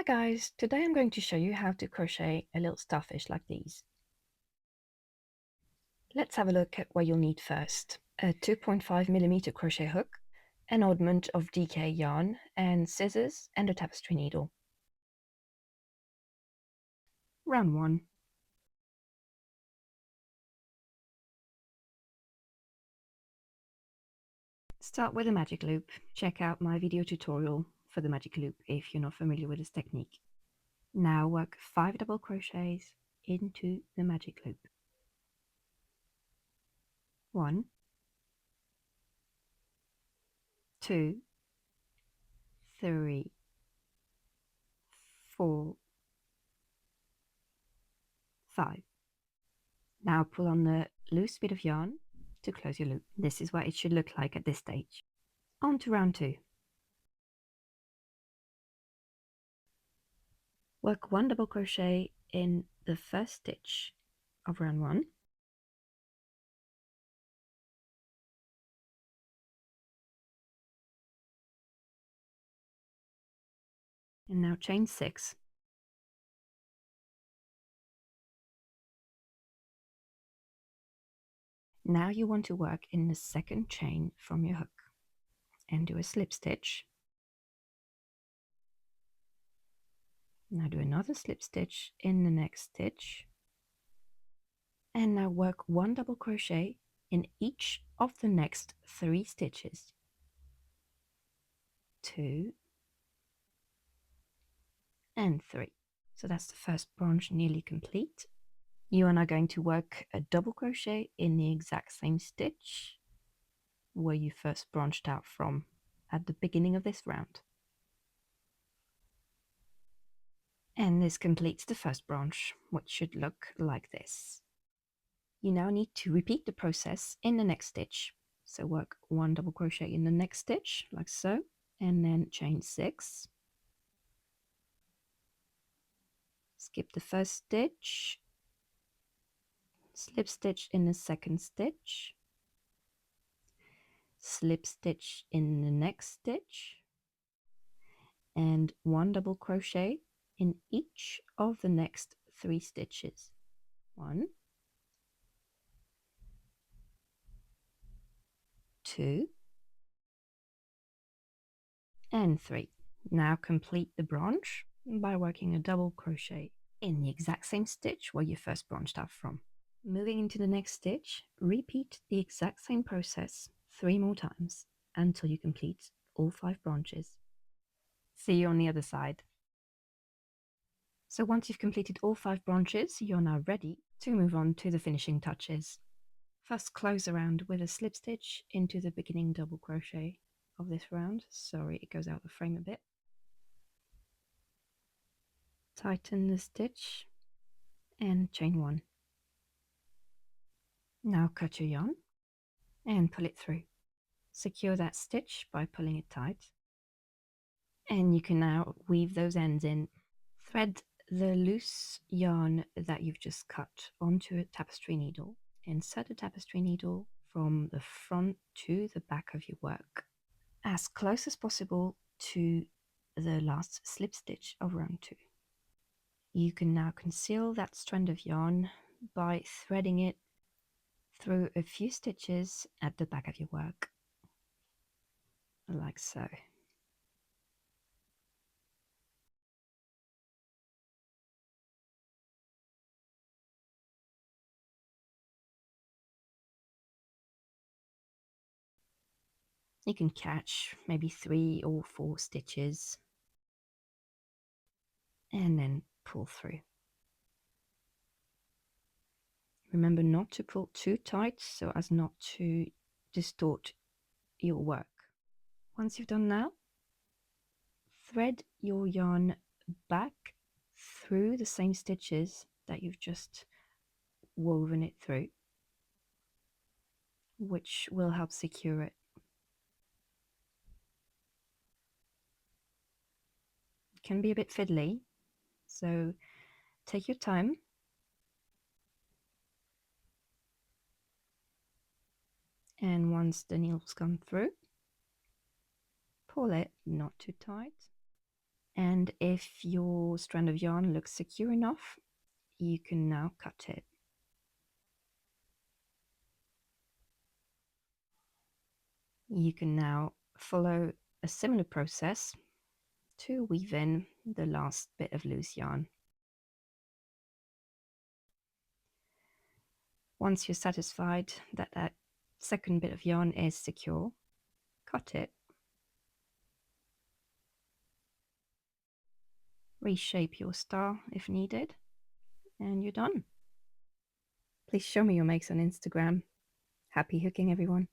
Hi guys, today I'm going to show you how to crochet a little starfish like these. Let's have a look at what you'll need first. A 2.5mm crochet hook, an oddment of DK yarn, and scissors and a tapestry needle. Round 1. Start with a magic loop. Check out my video tutorial for the magic loop if you're not familiar with this technique. Now work 5 double crochets into the magic loop. 1, 2, 3, 4, 5. Now pull on the loose bit of yarn to close your loop. This is what it should look like at this stage. On to round 2. Work 1 double crochet in the first stitch of round 1. And now chain 6. Now you want to work in the second chain from your hook and do a slip stitch. Now do another slip stitch in the next stitch. And now work 1 double crochet in each of the next 3 stitches. 2 and 3. So that's the first branch nearly complete. You are now going to work a double crochet in the exact same stitch where you first branched out from at the beginning of this round. And this completes the first branch, which should look like this. You now need to repeat the process in the next stitch. So work 1 double crochet in the next stitch, like so, and then chain 6. Skip the first stitch, slip stitch in the second stitch, slip stitch in the next stitch, and 1 double crochet in each of the next 3 stitches. 1, 2, and 3. Now complete the branch by working a double crochet in the exact same stitch where you first branched out from. Moving into the next stitch, repeat the exact same process 3 more times until you complete all 5 branches. See you on the other side. So once you've completed all 5 branches, you're now ready to move on to the finishing touches. First, close around with a slip stitch into the beginning double crochet of this round. Sorry, it goes out the frame a bit. Tighten the stitch and chain 1. Now cut your yarn and pull it through. Secure that stitch by pulling it tight. And you can now weave those ends in. Thread the loose yarn that you've just cut onto a tapestry needle. Insert a tapestry needle from the front to the back of your work, as close as possible to the last slip stitch of round 2. You can now conceal that strand of yarn by threading it through a few stitches at the back of your work, like so. You can catch maybe 3 or 4 stitches and then pull through. Remember not to pull too tight so as not to distort your work. Once you've done that, thread your yarn back through the same stitches that you've just woven it through, which will help secure it. It can be a bit fiddly, so take your time. And once the needle's gone through, pull it not too tight And if your strand of yarn looks secure enough, you can now cut it. You can now follow a similar process to weave in the last bit of loose yarn. Once you're satisfied that that second bit of yarn is secure, cut it. Reshape your star if needed, and you're done. Please show me your makes on Instagram. Happy hooking, everyone.